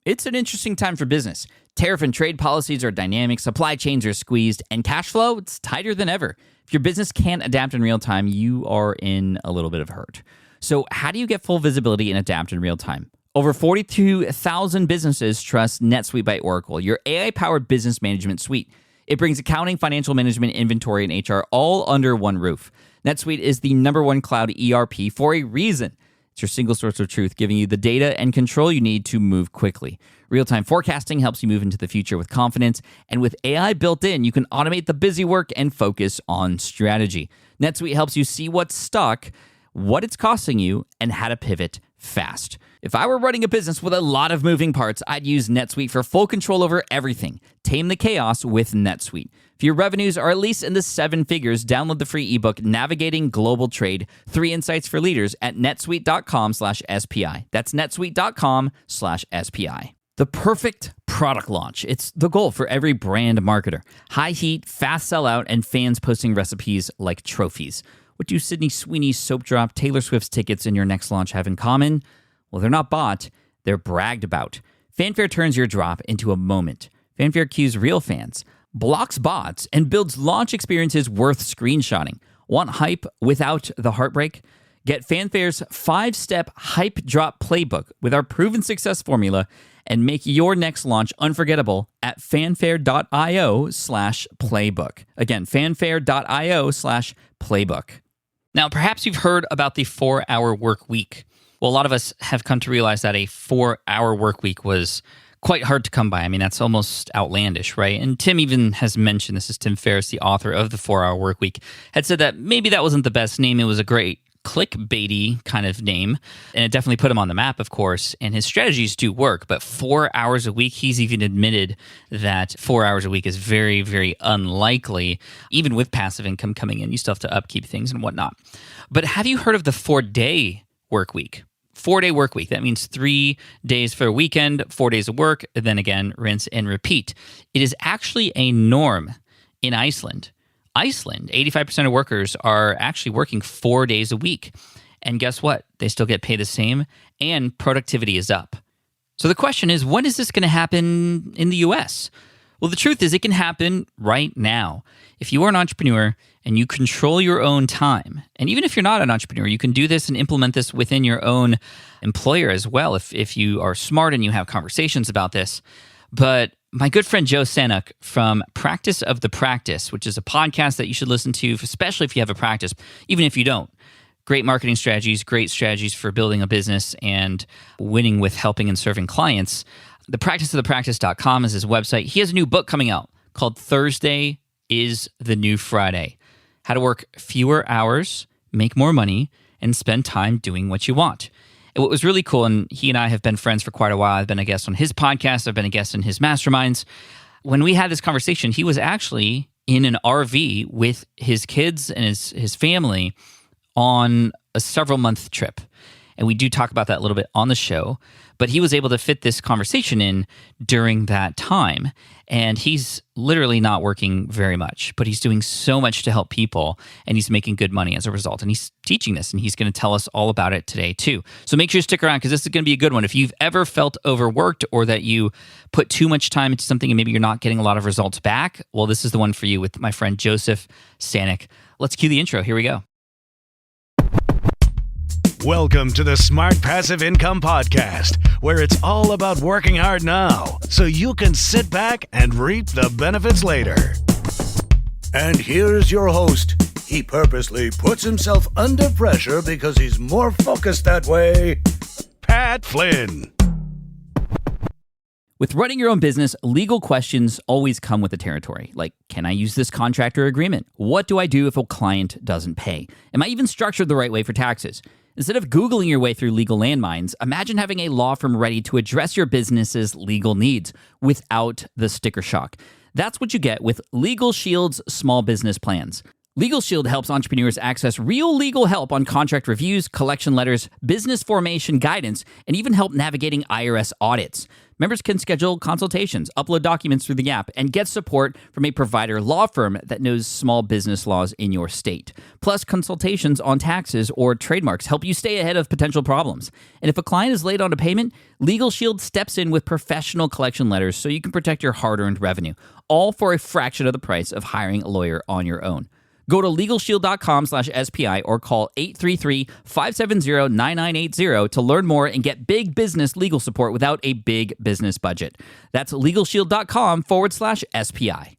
It's an interesting time for business. Tariff and trade policies are dynamic, supply chains are squeezed, and cash flow, it's tighter than ever. If your business can't adapt in real time, you are in a little bit of hurt. So how do you get full visibility and adapt in real time? Over 42,000 businesses trust NetSuite by Oracle, your AI-powered business management suite. It brings accounting, financial management, inventory, and HR all under one roof. NetSuite is the #1 cloud ERP for a reason. It's your single source of truth, giving you the data and control you need to move quickly. Real-time forecasting helps you move into the future with confidence, and with AI built in, you can automate the busy work and focus on strategy. NetSuite helps you see what's stuck, what it's costing you, and how to pivot fast. If I were running a business with a lot of moving parts, I'd use NetSuite for full control over everything. Tame the chaos with NetSuite. If your revenues are at least in the 7 figures, download the free ebook, Navigating Global Trade, 3 Insights for Leaders at netsuite.com/SPI. That's netsuite.com/SPI. The perfect product launch. It's the goal for every brand marketer. High heat, fast sellout, and fans posting recipes like trophies. What do Sydney Sweeney's soap drop, Taylor Swift's tickets, and your next launch have in common? Well, they're not bought, they're bragged about. Fanfare turns your drop into a moment. Fanfare cues real fans, blocks bots, and builds launch experiences worth screenshotting. Want hype without the heartbreak? Get Fanfare's 5-step hype drop playbook with our proven success formula and make your next launch unforgettable at fanfare.io/playbook. Again, fanfare.io/playbook. Now, perhaps you've heard about the 4-hour work week. Well, a lot of us have come to realize that a 4-hour work week was quite hard to come by. I mean, that's almost outlandish, right? And Tim even has mentioned, this is Tim Ferriss, the author of the 4-Hour Work Week, had said that maybe that wasn't the best name. It was a great clickbaity kind of name, and it definitely put him on the map, of course, and his strategies do work, but 4 hours a week, he's even admitted that 4 hours a week is very, very unlikely. Even with passive income coming in, you still have to upkeep things and whatnot. But have you heard of the 4-day work week? 4-day work week. That means 3 days for a weekend, 4 days of work, and then again, rinse and repeat. It is actually a norm in Iceland. 85% of workers are actually working 4 days a week. And guess what? They still get paid the same, and productivity is up. So the question is, when is this going to happen in the US? Well, the truth is it can happen right now. If you are an entrepreneur and you control your own time, and even if you're not an entrepreneur, you can do this and implement this within your own employer as well if you are smart and you have conversations about this. But my good friend Joe Sanok from Practice of the Practice, which is a podcast that you should listen to, especially if you have a practice, even if you don't. Great marketing strategies, great strategies for building a business and winning with helping and serving clients. thepracticeofthepractice.com is his website. He has a new book coming out called Thursday is the New Friday. How to work fewer hours, make more money, and spend time doing what you want. And what was really cool, and he and I have been friends for quite a while. I've been a guest on his podcast. I've been a guest in his masterminds. When we had this conversation, he was actually in an RV with his kids and his family on a several-month trip. And we do talk about that a little bit on the show. But he was able to fit this conversation in during that time. And he's literally not working very much, but he's doing so much to help people, and he's making good money as a result. And he's teaching this, and he's going to tell us all about it today too. So make sure you stick around, because this is going to be a good one. If you've ever felt overworked or that you put too much time into something and maybe you're not getting a lot of results back, well, this is the one for you with my friend Joseph Sanok. Let's cue the intro. Here we go. Welcome to the Smart Passive Income Podcast, where it's all about working hard now so you can sit back and reap the benefits later. And here's your host. He purposely puts himself under pressure because he's more focused that way, Pat Flynn. With running your own business, legal questions always come with the territory. Like, can I use this contract or agreement? What do I do if a client doesn't pay? Am I even structured the right way for taxes? Instead of Googling your way through legal landmines, imagine having a law firm ready to address your business's legal needs without the sticker shock. That's what you get with Legal Shield's small business plans. Legal Shield helps entrepreneurs access real legal help on contract reviews, collection letters, business formation guidance, and even help navigating IRS audits. Members can schedule consultations, upload documents through the app, and get support from a provider law firm that knows small business laws in your state. Plus, consultations on taxes or trademarks help you stay ahead of potential problems. And if a client is late on a payment, Legal Shield steps in with professional collection letters so you can protect your hard-earned revenue, all for a fraction of the price of hiring a lawyer on your own. Go to LegalShield.com/SPI or call 833-570-9980 to learn more and get big business legal support without a big business budget. That's LegalShield.com/SPI.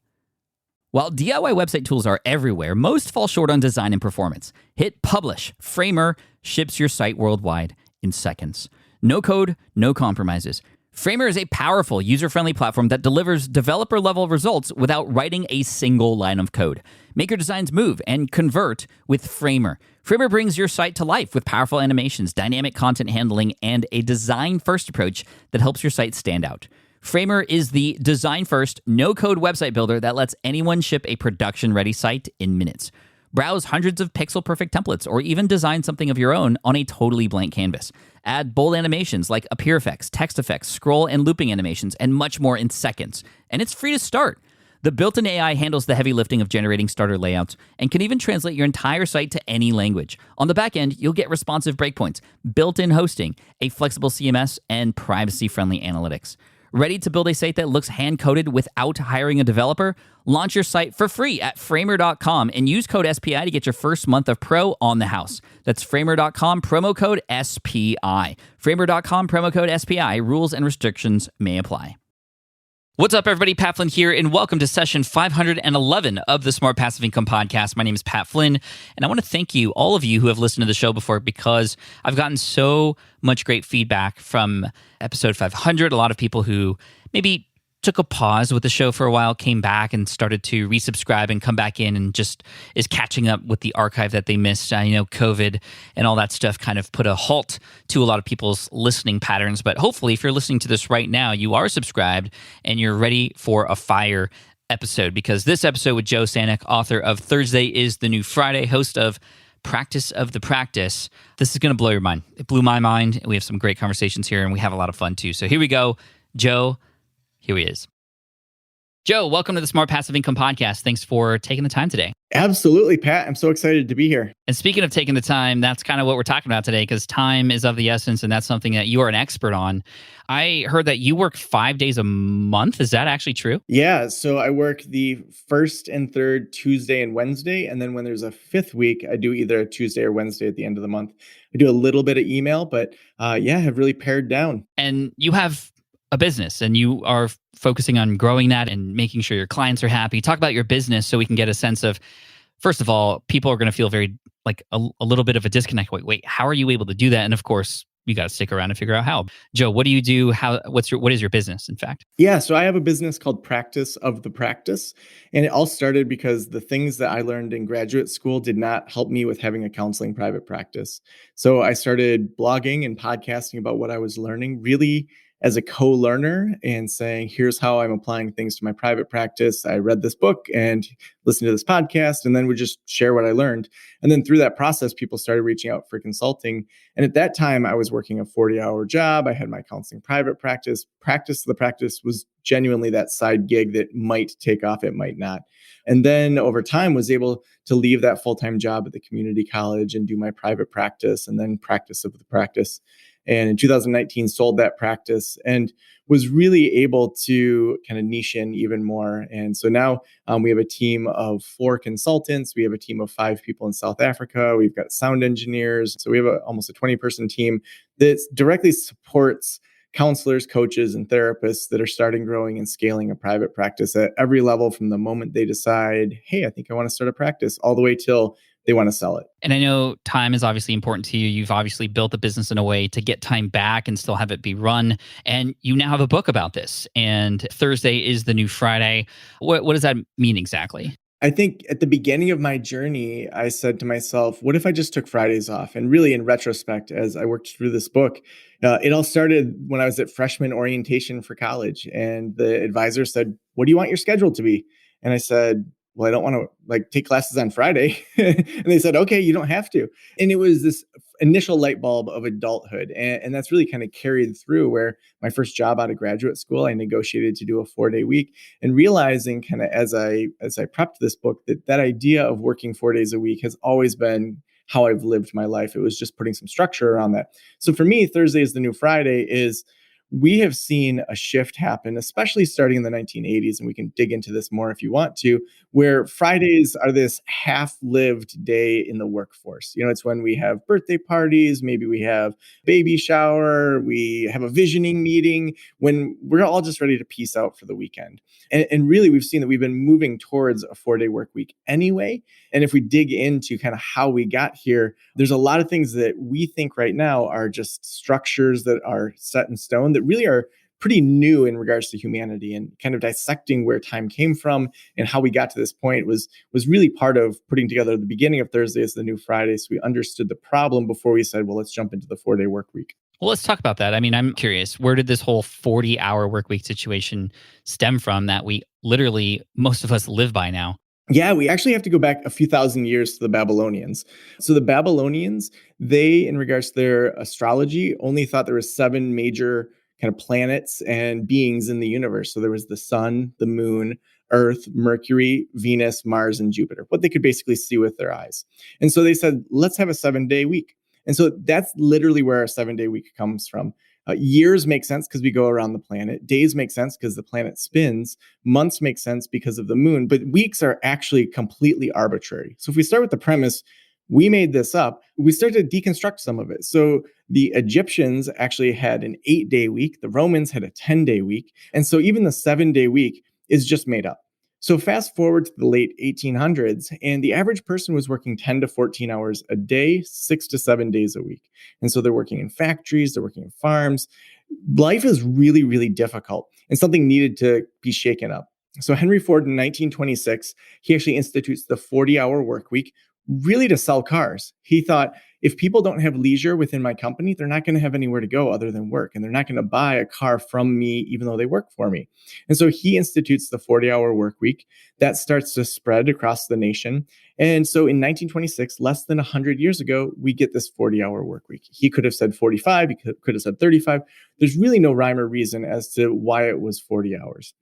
While DIY website tools are everywhere, most fall short on design and performance. Hit publish. Framer ships your site worldwide in seconds. No code, no compromises. Framer is a powerful, user-friendly platform that delivers developer-level results without writing a single line of code. Make your designs move and convert with Framer. Framer brings your site to life with powerful animations, dynamic content handling, and a design-first approach that helps your site stand out. Framer is the design-first, no-code website builder that lets anyone ship a production-ready site in minutes. Browse hundreds of pixel-perfect templates or even design something of your own on a totally blank canvas. Add bold animations like appear effects, text effects, scroll and looping animations, and much more in seconds. And it's free to start. The built-in AI handles the heavy lifting of generating starter layouts and can even translate your entire site to any language. On the back end, you'll get responsive breakpoints, built-in hosting, a flexible CMS, and privacy-friendly analytics. Ready to build a site that looks hand-coded without hiring a developer? Launch your site for free at Framer.com and use code SPI to get your first month of pro on the house. That's Framer.com, promo code SPI. Framer.com, promo code SPI. Rules and restrictions may apply. What's up, everybody? Pat Flynn here, and welcome to session 511 of the Smart Passive Income Podcast. My name is Pat Flynn, and I want to thank you, all of you who have listened to the show before, because I've gotten so much great feedback from episode 500. A lot of people who maybe took a pause with the show for a while, came back and started to resubscribe and come back in and just is catching up with the archive that they missed. COVID and all that stuff kind of put a halt to a lot of people's listening patterns. But hopefully, if you're listening to this right now, you are subscribed and you're ready for a fire episode, because this episode with Joe Sanok, author of Thursday is the New Friday, host of Practice of the Practice. This is going to blow your mind. It blew my mind. We have some great conversations here and we have a lot of fun too. So here we go. Joe, here he is. Joe, welcome to the Smart Passive Income Podcast. Thanks for taking the time today. Absolutely, Pat. I'm so excited to be here. And speaking of taking the time, that's kind of what we're talking about today, because time is of the essence, and that's something that you are an expert on. I heard that you work 5 days a month. Is that actually true? Yeah. So I work the first and third Tuesday and Wednesday. And then when there's a fifth week, I do either a Tuesday or Wednesday at the end of the month. I do a little bit of email, but have really pared down. And you have a business and you are focusing on growing that and making sure your clients are happy. Talk about your business so we can get a sense of, first of all, people are going to feel very like a little bit of a disconnect. Wait, how are you able to do that? And of course, you got to stick around and figure out how. Joe, what do you do? What is your business, in fact? Yeah, so I have a business called Practice of the Practice. And it all started because the things that I learned in graduate school did not help me with having a counseling private practice. So I started blogging and podcasting about what I was learning, really as a co-learner, and saying, here's how I'm applying things to my private practice. I read this book and listened to this podcast, and then would just share what I learned. And then through that process, people started reaching out for consulting. And at that time, I was working a 40-hour job. I had my counseling private practice. Practice of the Practice was genuinely that side gig that might take off, it might not. And then over time, was able to leave that full-time job at the community college and do my private practice, and then Practice of the Practice. And in 2019, sold that practice and was really able to kind of niche in even more. And so now we have a team of 4 consultants. We have a team of 5 people in South Africa. We've got sound engineers. So we have almost a 20-person team that directly supports counselors, coaches, and therapists that are starting, growing, and scaling a private practice at every level, from the moment they decide, hey, I think I want to start a practice, all the way till they want to sell it. And I know time is obviously important to you. You've obviously built the business in a way to get time back and still have it be run. And you now have a book about this. And Thursday is the New Friday. What does that mean exactly? I think at the beginning of my journey, I said to myself, what if I just took Fridays off? And really, in retrospect, as I worked through this book, it all started when I was at freshman orientation for college. And the advisor said, what do you want your schedule to be? And I said, well, I don't want to like take classes on Friday. And they said, okay, you don't have to. And it was this initial light bulb of adulthood. And that's really kind of carried through where my first job out of graduate school, I negotiated to do a 4-day week, and realizing kind of as I prepped this book, that idea of working 4 days a week has always been how I've lived my life. It was just putting some structure around that. So for me, Thursday is the new Friday is we have seen a shift happen, especially starting in the 1980s. And we can dig into this more if you want to, where Fridays are this half-lived day in the workforce. It's when we have birthday parties, maybe we have baby shower, we have a visioning meeting, when we're all just ready to peace out for the weekend. And really, we've seen that we've been moving towards a 4-day work week anyway. And if we dig into kind of how we got here, there's a lot of things that we think right now are just structures that are set in stone that really are pretty new in regards to humanity, and kind of dissecting where time came from and how we got to this point was really part of putting together the beginning of Thursday as the new Friday. So we understood the problem before we said, well, let's jump into the 4-day work week. Well, let's talk about that. I mean, I'm curious, where did this whole 40-hour work week situation stem from that we literally, most of us live by now? Yeah, we actually have to go back a few thousand years to the Babylonians. So the Babylonians, they, in regards to their astrology, only thought there were 7 major kind of planets and beings in the universe. So there was the sun, the moon, Earth, Mercury, Venus, Mars, and Jupiter, what they could basically see with their eyes. And so they said, let's have a 7-day week. And so that's literally where our 7-day week comes from. Years make sense because we go around the planet. Days make sense because the planet spins. Months make sense because of the moon. But weeks are actually completely arbitrary. So if we start with the premise, we made this up, we start to deconstruct some of it. So the Egyptians actually had an 8-day week. The Romans had a 10-day week. And so even the 7-day week is just made up. So fast forward to the late 1800s, and the average person was working 10 to 14 hours a day, 6 to 7 days a week. And so they're working in factories, they're working in farms. Life is really, really difficult, and something needed to be shaken up. So Henry Ford in 1926, he actually institutes the 40-hour work week, really to sell cars. He thought, if people don't have leisure within my company, they're not going to have anywhere to go other than work. And they're not going to buy a car from me, even though they work for me. And so he institutes the 40-hour work week. That starts to spread across the nation. And so in 1926, less than 100 years ago, we get this 40-hour work week. He could have said 45, he could have said 35. There's really no rhyme or reason as to why it was 40 hours.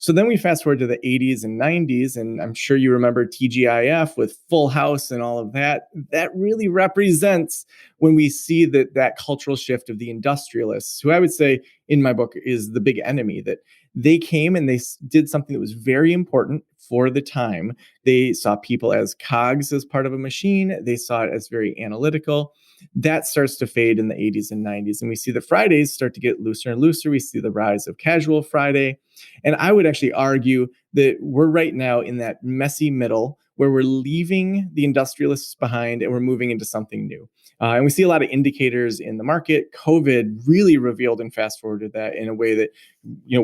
So then we fast forward to the 80s and 90s, and I'm sure you remember TGIF with Full House and all of that. That really represents when we see that cultural shift of the industrialists, who I would say in my book is the big enemy, that they came and they did something that was very important for the time. They saw people as cogs as part of a machine. They saw it as very analytical. That starts to fade in the 80s and 90s. And we see the Fridays start to get looser and looser. We see the rise of casual Friday. And I would actually argue that we're right now in that messy middle where we're leaving the industrialists behind and we're moving into something new. And we see a lot of indicators in the market. COVID really revealed and fast forwarded that in a way that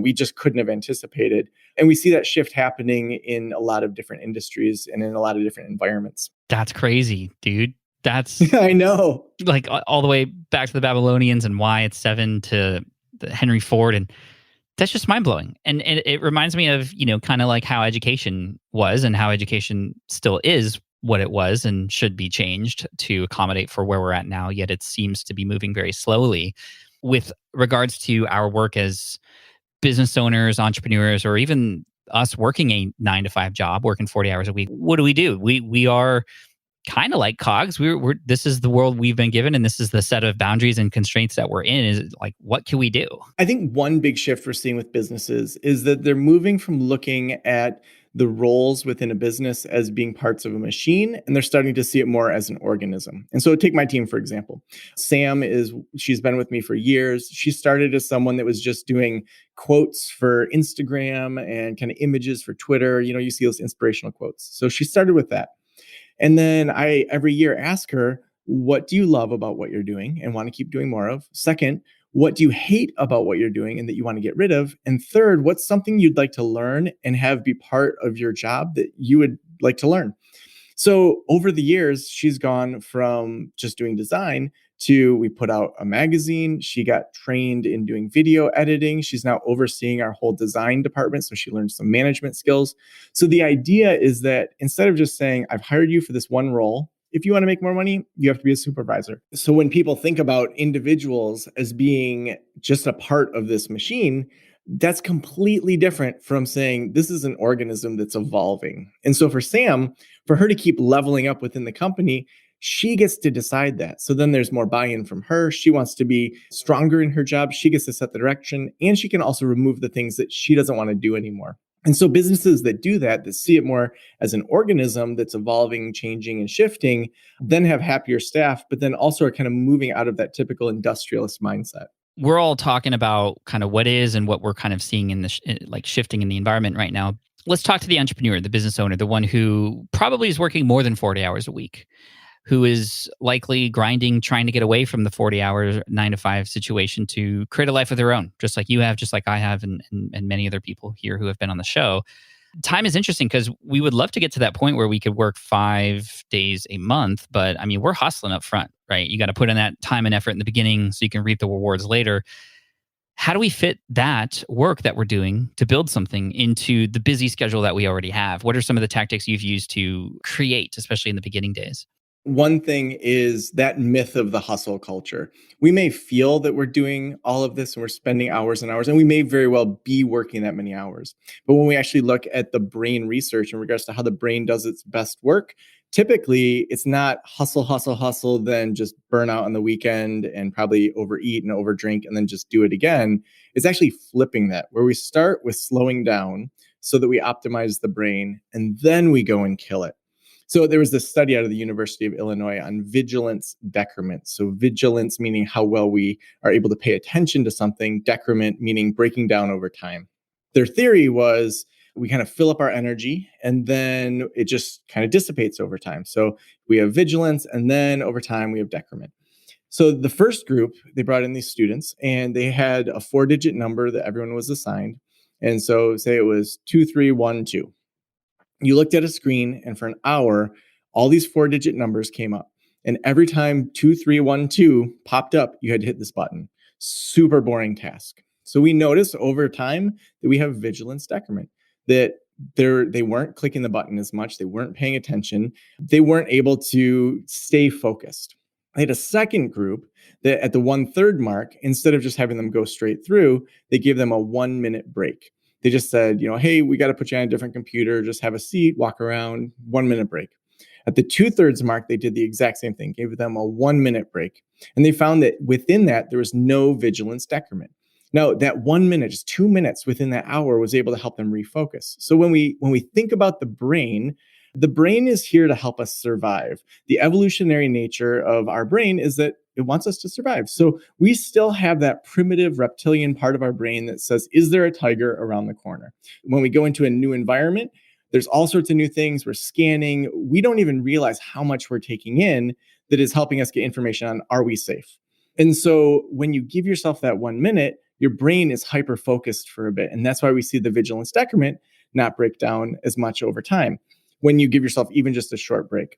we just couldn't have anticipated. And we see that shift happening in a lot of different industries and in a lot of different environments. That's crazy, dude. That's I know. Like all the way back to the Babylonians and why it's 7 to the Henry Ford. And that's just mind blowing. And it reminds me of, kind of like how education was and how education still is what it was and should be changed to accommodate for where we're at now. Yet it seems to be moving very slowly with regards to our work as business owners, entrepreneurs, or even us working a 9-to-5 job, working 40 hours a week. What do? We are kind of like cogs. We're this is the world we've been given, and this is the set of boundaries and constraints that we're in. Is like, what can we do? I think one big shift we're seeing with businesses is that they're moving from looking at the roles within a business as being parts of a machine, and they're starting to see it more as an organism. And so take my team, for example. Sam she's been with me for years. She started as someone that was just doing quotes for Instagram and kind of images for Twitter. You see those inspirational quotes. So she started with that. And then I every year ask her, what do you love about what you're doing and want to keep doing more of? Second, what do you hate about what you're doing and that you want to get rid of? And third, what's something you'd like to learn and have be part of your job that you would like to learn? So over the years, she's gone from just doing design to we put out a magazine. She got trained in doing video editing. She's now overseeing our whole design department. So she learned some management skills. So the idea is that instead of just saying, I've hired you for this one role, if you want to make more money, you have to be a supervisor. So when people think about individuals as being just a part of this machine, that's completely different from saying this is an organism that's evolving. And so for Sam, for her to keep leveling up within the company, she gets to decide that. So then there's more buy-in from her. She wants to be stronger in her job. She gets to set the direction, and she can also remove the things that she doesn't want to do anymore. And so businesses that do that, that see it more as an organism that's evolving, changing, and shifting, then have happier staff, but then also are kind of moving out of that typical industrialist mindset. We're all talking about kind of what is and what we're kind of seeing in the like shifting in the environment right now. Let's talk to the entrepreneur, the business owner, the one who probably is working more than 40 hours a week, who is likely grinding, trying to get away from the 40 hours, 9 to 5 situation to create a life of their own, just like you have, just like I have, and many other people here who have been on the show. Time is interesting because we would love to get to that point where we could work 5 days a month, but I mean, we're hustling up front, right? You got to put in that time and effort in the beginning so you can reap the rewards later. How do we fit that work that we're doing to build something into the busy schedule that we already have? What are some of the tactics you've used to create, especially in the beginning days? One thing is that myth of the hustle culture. We may feel that we're doing all of this and we're spending hours and hours, and we may very well be working that many hours. But when we actually look at the brain research in regards to how the brain does its best work, typically it's not hustle, hustle, hustle, then just burn out on the weekend and probably overeat and overdrink and then just do it again. It's actually flipping that, where we start with slowing down so that we optimize the brain and then we go and kill it. So there was this study out of the University of Illinois on vigilance decrement. So vigilance meaning how well we are able to pay attention to something, decrement meaning breaking down over time. Their theory was we kind of fill up our energy and then it just kind of dissipates over time. So we have vigilance and then over time we have decrement. So the first group, they brought in these students and they had a 4-digit number that everyone was assigned. And so say it was 2312. You looked at a screen and for an hour, all these 4-digit numbers came up. And every time 2312 popped up, you had to hit this button. Super boring task. So we noticed over time that we have vigilance decrement, that they weren't clicking the button as much. They weren't paying attention. They weren't able to stay focused. I had a second group that at the 1/3 mark, instead of just having them go straight through, they gave them a 1-minute break. They just said, hey, we got to put you on a different computer, just have a seat, walk around, 1-minute break. At the 2/3 mark, they did the exact same thing, gave them a 1-minute break. And they found that within that, there was no vigilance decrement. Now, that 1 minute, just 2 minutes within that hour was able to help them refocus. So when we think about the brain is here to help us survive. The evolutionary nature of our brain is that it wants us to survive. So we still have that primitive reptilian part of our brain that says, is there a tiger around the corner? When we go into a new environment, there's all sorts of new things. We're scanning. We don't even realize how much we're taking in that is helping us get information on, are we safe? And so when you give yourself that 1 minute, your brain is hyper-focused for a bit. And that's why we see the vigilance decrement not break down as much over time when you give yourself even just a short break.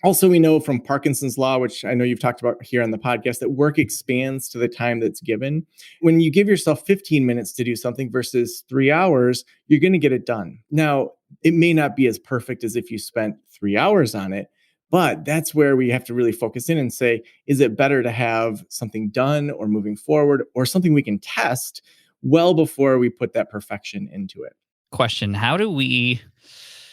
Also, we know from Parkinson's law, which I know you've talked about here on the podcast, that work expands to the time that's given. When you give yourself 15 minutes to do something versus 3 hours, you're going to get it done. Now, it may not be as perfect as if you spent 3 hours on it, but that's where we have to really focus in and say, is it better to have something done or moving forward or something we can test well before we put that perfection into it? Question, how do we...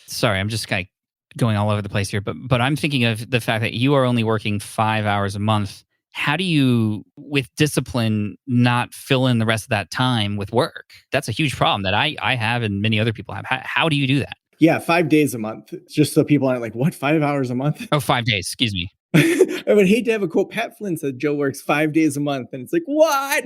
Sorry, I'm just kind of going all over the place here, but I'm thinking of the fact that you are only working 5 hours a month. How do you, with discipline, not fill in the rest of that time with work? That's a huge problem that I have and many other people have. How do you do that? Yeah, 5 days a month. Just so people aren't like, what, 5 hours a month? Oh, 5 days, excuse me. I would hate to have a quote. Pat Flynn said Joe works 5 days a month. And it's like, what?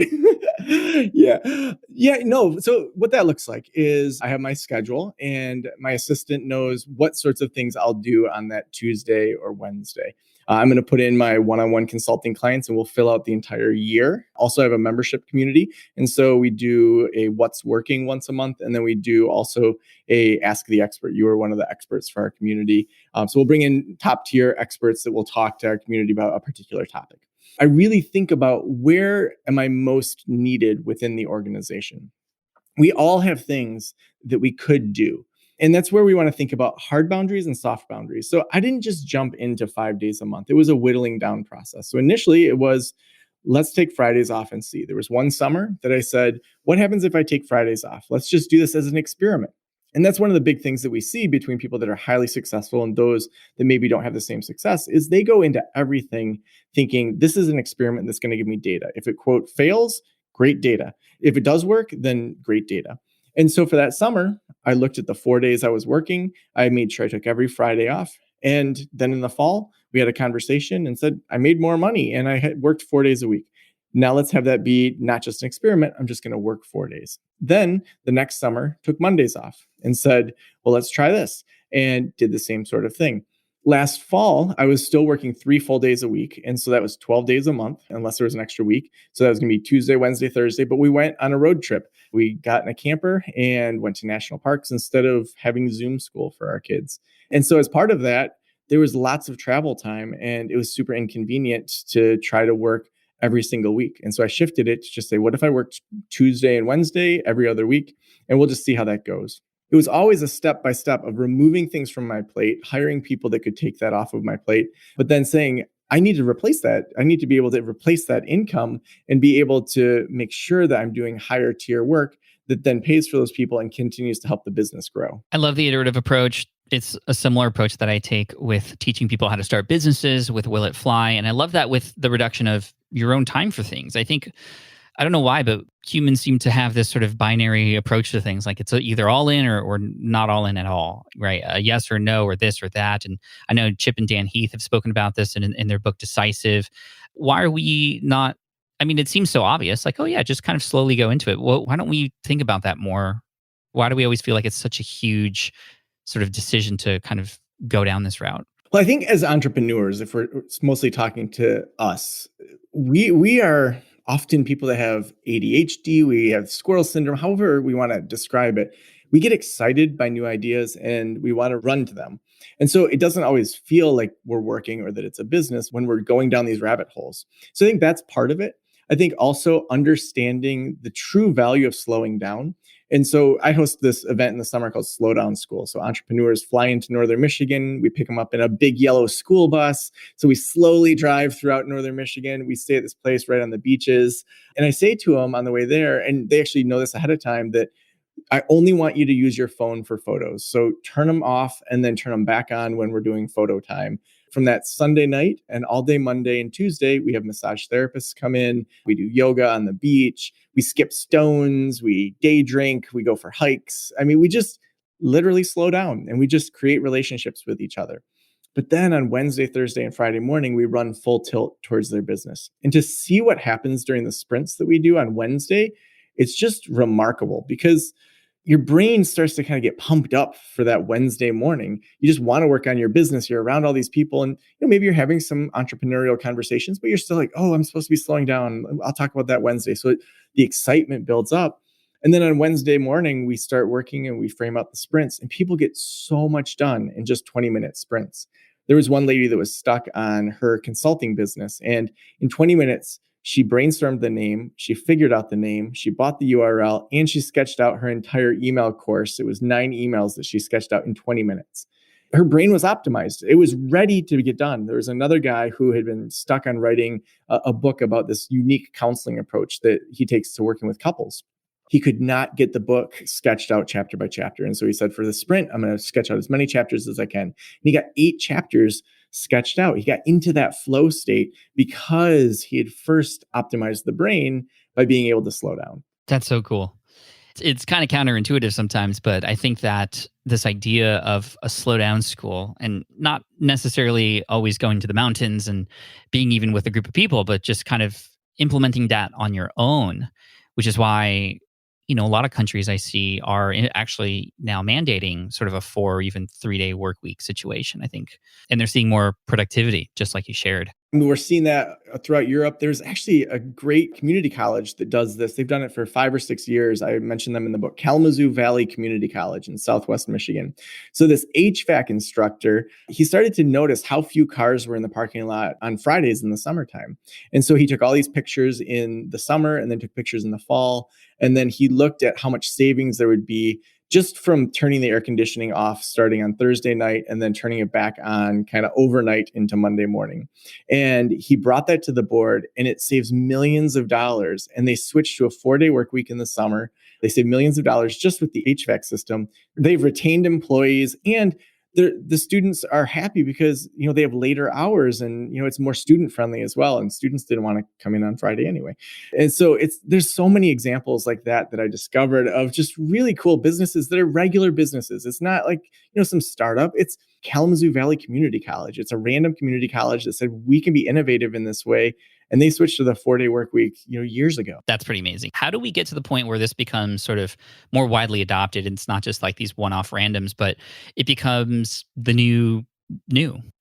Yeah, no. So what that looks like is I have my schedule and my assistant knows what sorts of things I'll do on that Tuesday or Wednesday. I'm going to put in my one-on-one consulting clients and we'll fill out the entire year. Also, I have a membership community. And so we do a what's working once a month. And then we do also a Ask the Expert. You are one of the experts for our community. So we'll bring in top tier experts that will talk to our community about a particular topic. I really think about, where am I most needed within the organization? We all have things that we could do. And that's where we want to think about hard boundaries and soft boundaries. So I didn't just jump into 5 days a month. It was a whittling down process. So initially it was, let's take Fridays off and see. There was one summer that I said, what happens if I take Fridays off? Let's just do this as an experiment. And that's one of the big things that we see between people that are highly successful and those that maybe don't have the same success, is they go into everything thinking, this is an experiment that's going to give me data. If it, quote, fails, great data. If it does work, then great data. And so for that summer, I looked at the 4 days I was working. I made sure I took every Friday off. And then in the fall, we had a conversation and said, I made more money and I had worked 4 days a week. Now let's have that be not just an experiment. I'm just going to work 4 days. Then the next summer, took Mondays off and said, well, let's try this, and did the same sort of thing. Last fall, I was still working 3 full days a week. And so that was 12 days a month, unless there was an extra week. So that was going to be Tuesday, Wednesday, Thursday. But we went on a road trip. We got in a camper and went to national parks instead of having Zoom school for our kids. And so as part of that, there was lots of travel time, and it was super inconvenient to try to work every single week. And so I shifted it to just say, what if I worked Tuesday and Wednesday every other week? And we'll just see how that goes. It was always a step by step of removing things from my plate, hiring people that could take that off of my plate, but then saying, I need to replace that. I need to be able to replace that income and be able to make sure that I'm doing higher tier work that then pays for those people and continues to help the business grow. I love the iterative approach. It's a similar approach that I take with teaching people how to start businesses with Will It Fly. And I love that with the reduction of your own time for things. I think, I don't know why, but humans seem to have this sort of binary approach to things. Like it's either all in or not all in at all, right? A yes or no, or this or that. And I know Chip and Dan Heath have spoken about this in their book, Decisive. Why are we not, I mean, it seems so obvious, like, oh yeah, just kind of slowly go into it. Well, why don't we think about that more? Why do we always feel like it's such a huge sort of decision to kind of go down this route? Well, I think as entrepreneurs, if we're mostly talking to us, we are often people that have ADHD, we have squirrel syndrome, however we want to describe it. We get excited by new ideas and we want to run to them. And so it doesn't always feel like we're working or that it's a business when we're going down these rabbit holes. So I think that's part of it. I think also understanding the true value of slowing down. And so I host this event in the summer called Slow Down School. So entrepreneurs fly into Northern Michigan. We pick them up in a big yellow school bus. So we slowly drive throughout Northern Michigan. We stay at this place right on the beaches. And I say to them on the way there, and they actually know this ahead of time, that I only want you to use your phone for photos. So turn them off and then turn them back on when we're doing photo time. From that Sunday night and all day Monday and Tuesday, we have massage therapists come in. We do yoga on the beach. We skip stones. We day drink. We go for hikes. I mean, we just literally slow down and we just create relationships with each other. But then on Wednesday, Thursday, and Friday morning, we run full tilt towards their business. And to see what happens during the sprints that we do on Wednesday, it's just remarkable because your brain starts to kind of get pumped up for that Wednesday morning. You just want to work on your business. You're around all these people and maybe you're having some entrepreneurial conversations, but you're still like, oh, I'm supposed to be slowing down. I'll talk about that Wednesday. So the excitement builds up. And then on Wednesday morning, we start working and we frame out the sprints and people get so much done in just 20-minute sprints. There was one lady that was stuck on her consulting business. And in 20 minutes, she brainstormed the name, she figured out the name, she bought the URL, and she sketched out her entire email course. It was 9 emails that she sketched out in 20 minutes. Her brain was optimized. It was ready to get done. There was another guy who had been stuck on writing a book about this unique counseling approach that he takes to working with couples. He could not get the book sketched out chapter by chapter. And so he said, for the sprint, I'm going to sketch out as many chapters as I can. And he got 8 chapters sketched out. He got into that flow state because he had first optimized the brain by being able to slow down. That's so cool. It's kind of counterintuitive sometimes, but I think that this idea of a slow down school and not necessarily always going to the mountains and being even with a group of people, but just kind of implementing that on your own, which is why, a lot of countries I see are actually now mandating sort of a 4 or even 3 day work week situation, I think. And they're seeing more productivity, just like you shared. I mean, we're seeing that throughout Europe. There's actually a great community college that does this. They've done it for 5 or 6 years. I mentioned them in the book, Kalamazoo Valley Community College in Southwest Michigan. So this HVAC instructor, he started to notice how few cars were in the parking lot on Fridays in the summertime. And so he took all these pictures in the summer and then took pictures in the fall. And then he looked at how much savings there would be just from turning the air conditioning off starting on Thursday night and then turning it back on kind of overnight into Monday morning. And he brought that to the board and it saves millions of dollars. And they switched to a 4-day work week in the summer. They save millions of dollars just with the HVAC system. They've retained employees and the students are happy because they have later hours and it's more student friendly as well, and students didn't want to come in on Friday anyway. And so there's so many examples like that I discovered of just really cool businesses that are regular businesses. It's not like some startup. It's Kalamazoo Valley Community College. It's a random community college that said we can be innovative in this way. And they switched to the 4-day work week, years ago. That's pretty amazing. How do we get to the point where this becomes sort of more widely adopted? And it's not just like these one-off randoms, but it becomes the new.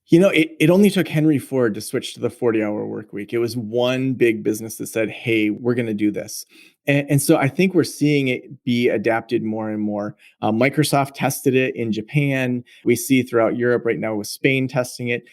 It only took Henry Ford to switch to the 40-hour work week. It was one big business that said, hey, we're going to do this. And so I think we're seeing it be adapted more and more. Microsoft tested it in Japan. We see throughout Europe right now with Spain testing it.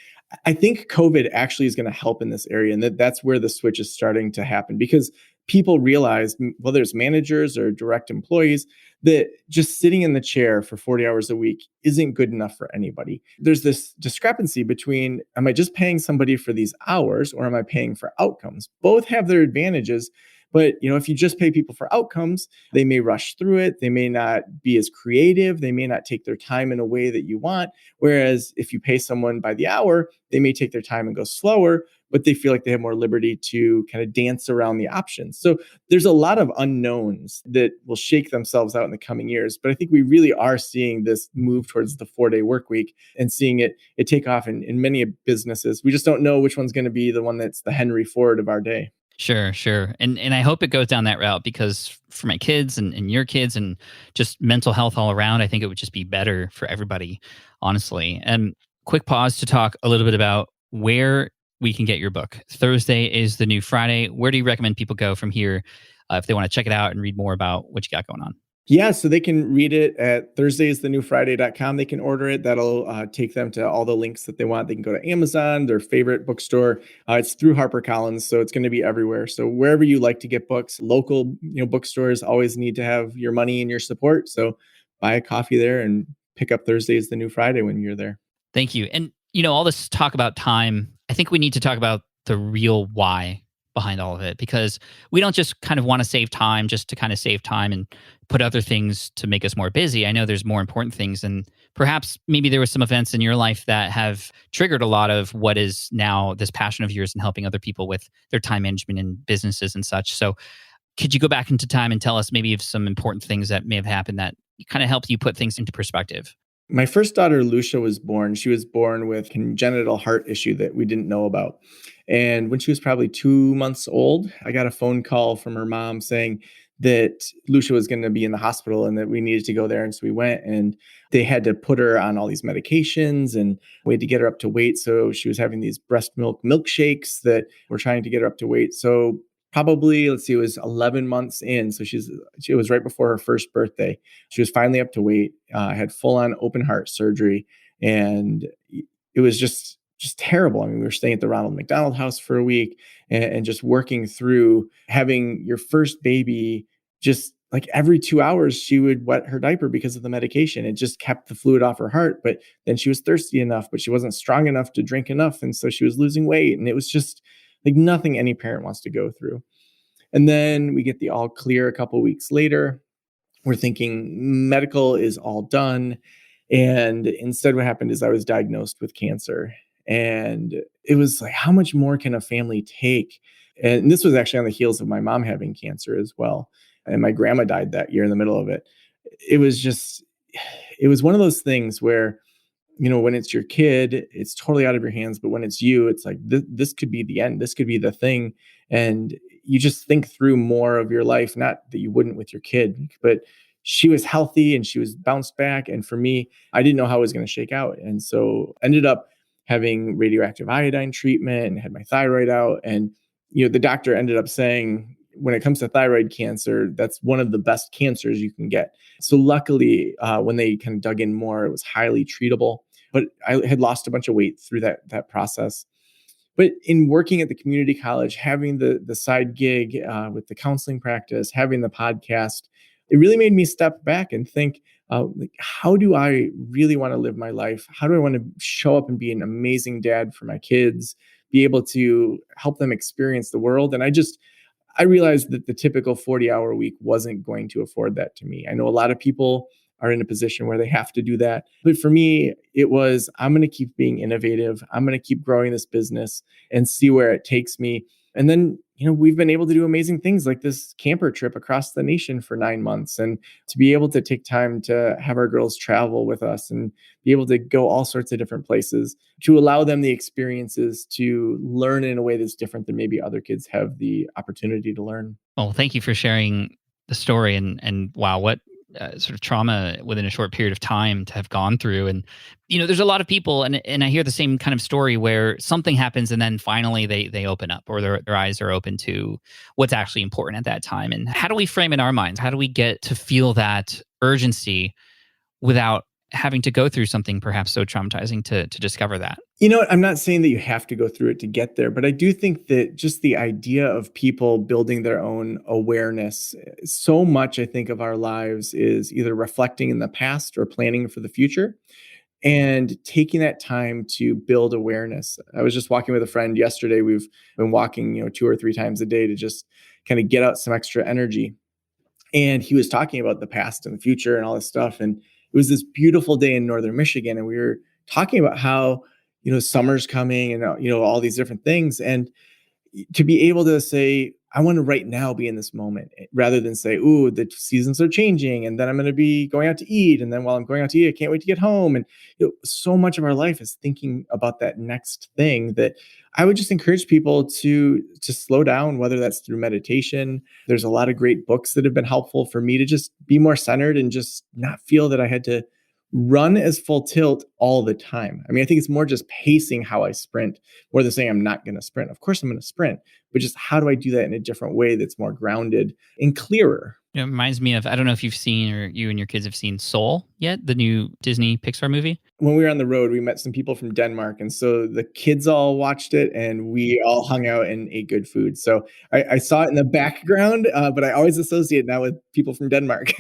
I think COVID actually is going to help in this area, and that's where the switch is starting to happen because people realize, whether it's managers or direct employees, that just sitting in the chair for 40 hours a week isn't good enough for anybody. There's this discrepancy between, am I just paying somebody for these hours or am I paying for outcomes? Both have their advantages. But, if you just pay people for outcomes, they may rush through it. They may not be as creative. They may not take their time in a way that you want. Whereas if you pay someone by the hour, they may take their time and go slower, but they feel like they have more liberty to kind of dance around the options. So there's a lot of unknowns that will shake themselves out in the coming years. But I think we really are seeing this move towards the 4-day work week and seeing it take off in many businesses. We just don't know which one's going to be the one that's the Henry Ford of our day. Sure. And I hope it goes down that route because for my kids and your kids and just mental health all around, I think it would just be better for everybody, honestly. And quick pause to talk a little bit about where we can get your book. Thursday is the New Friday. Where do you recommend people go from here if they want to check it out and read more about what you got going on? Yeah, so they can read it at thursdaysthenewfriday.com. They can order it. That'll take them to all the links that they want. They can go to Amazon, their favorite bookstore. It's through HarperCollins, so it's going to be everywhere. So wherever you like to get books, local bookstores always need to have your money and your support. So buy a coffee there and pick up Thursday's the New Friday when you're there. Thank you. And all this talk about time, I think we need to talk about the real why behind all of it, because we don't just kind of want to save time just to kind of save time and put other things to make us more busy. I know there's more important things, and perhaps maybe there were some events in your life that have triggered a lot of what is now this passion of yours in helping other people with their time management in businesses and such. So could you go back into time and tell us maybe of some important things that may have happened that kind of helped you put things into perspective? My first daughter, Lucia, was born. She was born with congenital heart issue that we didn't know about. And when she was probably 2 months old, I got a phone call from her mom saying that Lucia was going to be in the hospital and that we needed to go there. And so we went, and they had to put her on all these medications and we had to get her up to weight. So she was having these breast milk milkshakes that were trying to get her up to weight. So probably, it was 11 months in. So she was right before her first birthday. She was finally up to weight, had full on open heart surgery. And it was just terrible. I mean, we were staying at the Ronald McDonald House for a week and just working through having your first baby. Just like every 2 hours, she would wet her diaper because of the medication. It just kept the fluid off her heart. But then she was thirsty enough, but she wasn't strong enough to drink enough. And so she was losing weight. And it was just like nothing any parent wants to go through. And then we get the all clear a couple of weeks later. We're thinking medical is all done. And instead what happened is I was diagnosed with cancer. And it was like, how much more can a family take? And this was actually on the heels of my mom having cancer as well. And my grandma died that year in the middle of it. It was one of those things where, when it's your kid, it's totally out of your hands. But when it's you, it's like, this could be the end. This could be the thing. And you just think through more of your life, not that you wouldn't with your kid, but she was healthy and she was bounced back. And for me, I didn't know how it was going to shake out. And so ended up having radioactive iodine treatment and had my thyroid out. And, the doctor ended up saying, when it comes to thyroid cancer, that's one of the best cancers you can get. So luckily, when they kind of dug in more, it was highly treatable. But I had lost a bunch of weight through that process. But in working at the community college, having the side gig with the counseling practice, having the podcast, it really made me step back and think, like, how do I really want to live my life? How do I want to show up and be an amazing dad for my kids, be able to help them experience the world? And I realized that the typical 40-hour week wasn't going to afford that to me. I know a lot of people are in a position where they have to do that. But for me, it was, I'm going to keep being innovative. I'm going to keep growing this business and see where it takes me. And then, we've been able to do amazing things like this camper trip across the nation for 9 months, and to be able to take time to have our girls travel with us and be able to go all sorts of different places to allow them the experiences to learn in a way that's different than maybe other kids have the opportunity to learn. Well, thank you for sharing the story, and wow, what sort of trauma within a short period of time to have gone through. And there's a lot of people, and I hear the same kind of story where something happens and then finally they open up, or their eyes are open to what's actually important at that time. And how do we frame in our minds? How do we get to feel that urgency without having to go through something perhaps so traumatizing to discover that? I'm not saying that you have to go through it to get there, but I do think that just the idea of people building their own awareness, so much, I think, of our lives is either reflecting in the past or planning for the future, and taking that time to build awareness. I was just walking with a friend yesterday. We've been walking, 2 or 3 times a day to just kind of get out some extra energy. And he was talking about the past and the future and all this stuff. And it was this beautiful day in northern Michigan. And we were talking about how, summer's coming and, all these different things. And to be able to say, I want to right now be in this moment, rather than say, ooh, the seasons are changing and then I'm going to be going out to eat. And then while I'm going out to eat, I can't wait to get home. And so much of our life is thinking about that next thing, that I would just encourage people to slow down, whether that's through meditation. There's a lot of great books that have been helpful for me to just be more centered and just not feel that I had to run as full tilt all the time. I mean, I think it's more just pacing how I sprint, more than saying I'm not going to sprint. Of course I'm going to sprint, but just how do I do that in a different way that's more grounded and clearer? It reminds me of, I don't know if you've seen, or you and your kids have seen Soul yet, the new Disney Pixar movie. When we were on the road, we met some people from Denmark. And so the kids all watched it and we all hung out and ate good food. So I saw it in the background, but I always associate now with people from Denmark.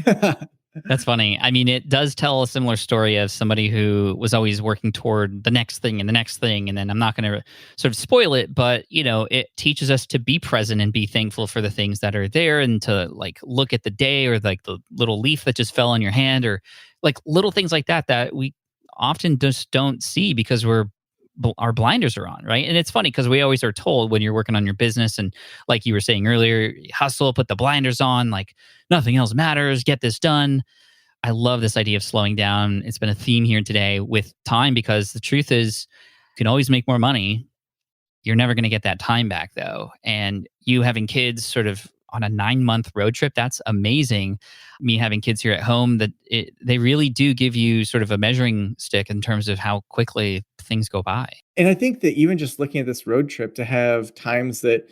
That's funny. I mean, it does tell a similar story of somebody who was always working toward the next thing and the next thing. And then I'm not going to sort of spoil it, but, it teaches us to be present and be thankful for the things that are there, and to like look at the day, or like the little leaf that just fell on your hand, or like little things like that we often just don't see because our blinders are on, right? And it's funny because we always are told, when you're working on your business, and like you were saying earlier, hustle, put the blinders on, like nothing else matters, get this done. I love this idea of slowing down. It's been a theme here today with time, because the truth is you can always make more money. You're never going to get that time back though. And you having kids sort of on a 9-month road trip, that's amazing. Me having kids here at home, they really do give you sort of a measuring stick in terms of how quickly things go by. And I think that even just looking at this road trip, to have times that,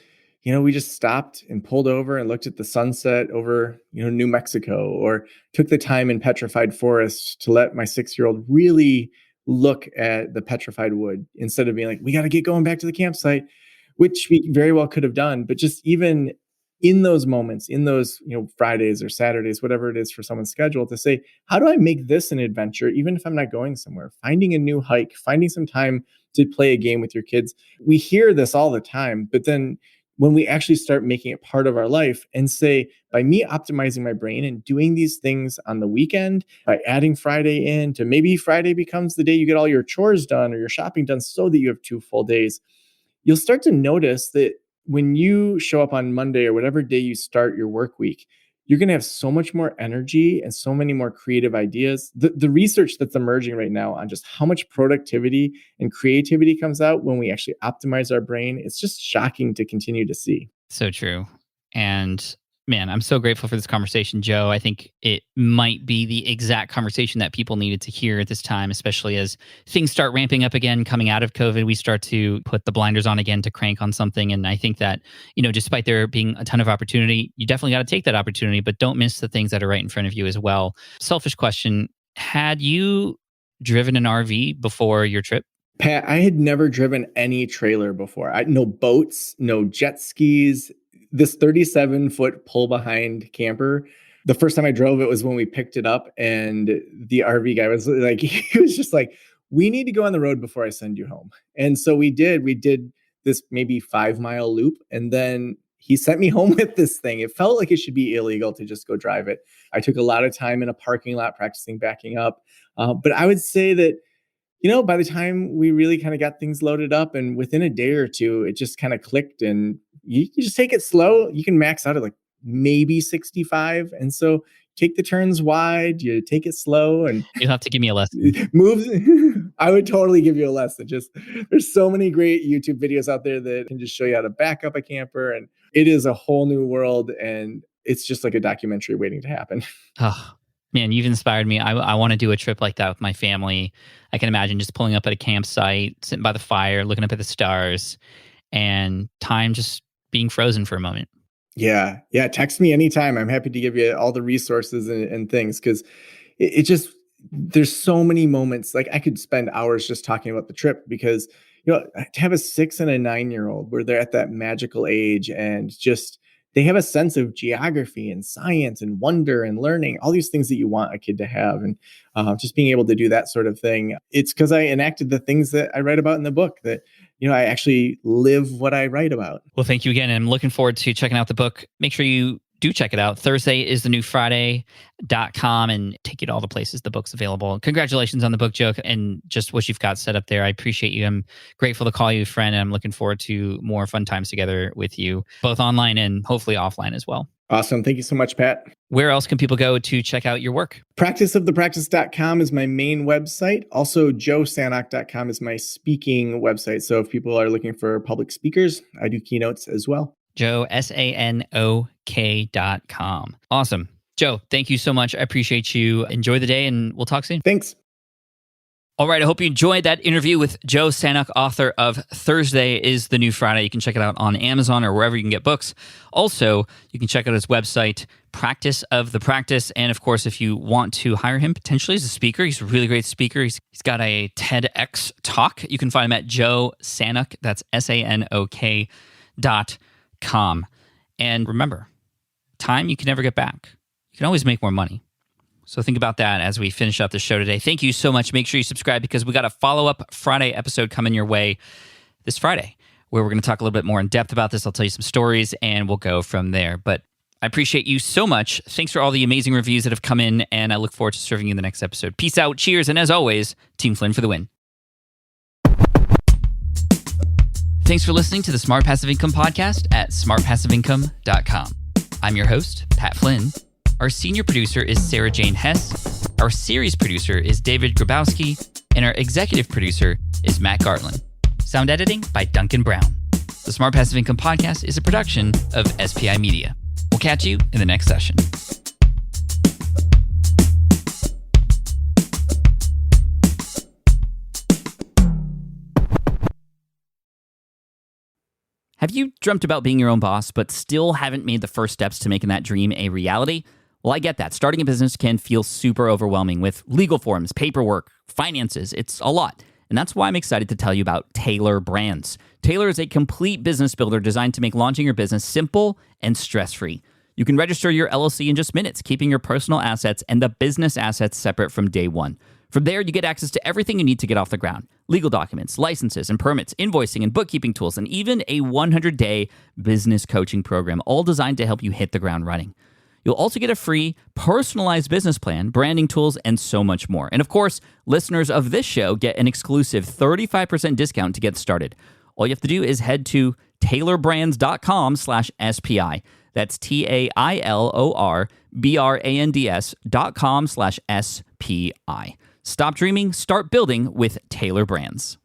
we just stopped and pulled over and looked at the sunset over, New Mexico, or took the time in petrified forest to let my 6-year-old really look at the petrified wood, instead of being like, we got to get going back to the campsite, which we very well could have done. But just even in those moments, in those, Fridays or Saturdays, whatever it is for someone's schedule, to say, how do I make this an adventure, even if I'm not going somewhere? Finding a new hike, finding some time to play a game with your kids. We hear this all the time, but then when we actually start making it part of our life and say, by me optimizing my brain and doing these things on the weekend, by adding Friday in, to maybe Friday becomes the day you get all your chores done or your shopping done so that you have 2 full days, you'll start to notice that when you show up on Monday or whatever day you start your work week, you're going to have so much more energy and so many more creative ideas. The research that's emerging right now on just how much productivity and creativity comes out when we actually optimize our brain, it's just shocking to continue to see. So true. And Man, I'm so grateful for this conversation, Joe. I think it might be the exact conversation that people needed to hear at this time, especially as things start ramping up again, coming out of COVID. We start to put the blinders on again to crank on something. And I think that, despite there being a ton of opportunity, you definitely got to take that opportunity, but don't miss the things that are right in front of you as well. Selfish question. Had you driven an RV before your trip? Pat, I had never driven any trailer before. No boats, no jet skis. This 37-foot pull-behind camper, the first time I drove it was when we picked it up, and the RV guy was like, he was just like, we need to go on the road before I send you home. And so we did. We did this maybe 5-mile loop, and then he sent me home with this thing. It felt like it should be illegal to just go drive it. I took a lot of time in a parking lot practicing backing up. But I would say that, by the time we really kind of got things loaded up, and within a day or two, it just kind of clicked, and you just take it slow. You can max out at like maybe 65. And so take the turns wide, you take it slow, and you'll have to give me a lesson. Moves. I would totally give you a lesson. Just there's so many great YouTube videos out there that can just show you how to back up a camper. And it is a whole new world. And it's just like a documentary waiting to happen. Oh, man, you've inspired me. I want to do a trip like that with my family. I can imagine just pulling up at a campsite, sitting by the fire, looking up at the stars, and time just being frozen for a moment. Yeah. Text me anytime. I'm happy to give you all the resources and things, because it just, there's so many moments. Like I could spend hours just talking about the trip, because, to have a 6 and a 9-year-old where they're at that magical age, and just, they have a sense of geography and science and wonder and learning, all these things that you want a kid to have. And just being able to do that sort of thing. It's because I enacted the things that I write about in the book that, I actually live what I write about. Well, thank you again. I'm looking forward to checking out the book. Make sure you do check it out. Thursday is the new Friday.com, and take you to all the places the book's available. Congratulations on the book, Joe, and just what you've got set up there. I appreciate you. I'm grateful to call you a friend, and I'm looking forward to more fun times together with you, both online and hopefully offline as well. Awesome. Thank you so much, Pat. Where else can people go to check out your work? Practiceofthepractice.com is my main website. Also, joesanok.com is my speaking website. So if people are looking for public speakers, I do keynotes as well. Joe, SANOK.com. Awesome. Joe, thank you so much. I appreciate you. Enjoy the day, and we'll talk soon. Thanks. All right. I hope you enjoyed that interview with Joe Sanok, author of Thursday is the New Friday. You can check it out on Amazon or wherever you can get books. Also, you can check out his website, Practice of the Practice. And of course, if you want to hire him potentially as a speaker, he's a really great speaker. He's got a TEDx talk. You can find him at Joe Sanok. That's SANOK.com. And remember, time you can never get back. You can always make more money. So think about that as we finish up the show today. Thank you so much. Make sure you subscribe, because we got a follow-up Friday episode coming your way this Friday, where we're going to talk a little bit more in depth about this. I'll tell you some stories, and we'll go from there. But I appreciate you so much. Thanks for all the amazing reviews that have come in, and I look forward to serving you in the next episode. Peace out. Cheers. And as always, Team Flynn for the win. Thanks for listening to the Smart Passive Income Podcast at smartpassiveincome.com. I'm your host, Pat Flynn. Our senior producer is Sarah Jane Hess. Our series producer is David Grabowski. And our executive producer is Matt Gartland. Sound editing by Duncan Brown. The Smart Passive Income Podcast is a production of SPI Media. We'll catch you in the next session. Have you dreamt about being your own boss, but still haven't made the first steps to making that dream a reality? Well, I get that. Starting a business can feel super overwhelming with legal forms, paperwork, finances. It's a lot. And that's why I'm excited to tell you about Taylor Brands. Taylor is a complete business builder designed to make launching your business simple and stress-free. You can register your LLC in just minutes, keeping your personal assets and the business assets separate from day one. From there, you get access to everything you need to get off the ground. Legal documents, licenses and permits, invoicing and bookkeeping tools, and even a 100-day business coaching program, all designed to help you hit the ground running. You'll also get a free personalized business plan, branding tools, and so much more. And of course, listeners of this show get an exclusive 35% discount to get started. All you have to do is head to taylorbrands.com/SPI. That's TAILORBRANDS.com/SPI. Stop dreaming, start building with Taylor Brands.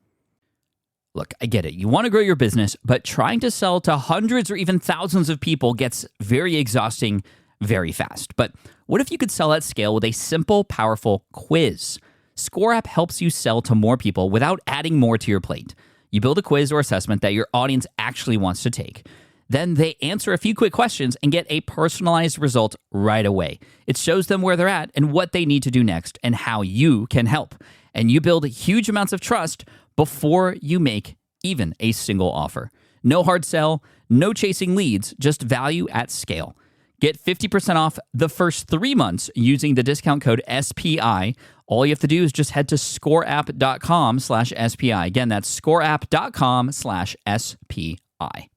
Look, I get it. You want to grow your business, but trying to sell to hundreds or even thousands of people gets very exhausting very fast. But what if you could sell at scale with a simple, powerful quiz? Score App helps you sell to more people without adding more to your plate. You build a quiz or assessment that your audience actually wants to take. Then they answer a few quick questions and get a personalized result right away. It shows them where they're at and what they need to do next and how you can help. And you build huge amounts of trust before you make even a single offer. No hard sell, no chasing leads, just value at scale. Get 50% off the first 3 months using the discount code SPI. All you have to do is just head to scoreapp.com/SPI. Again, that's scoreapp.com/SPI.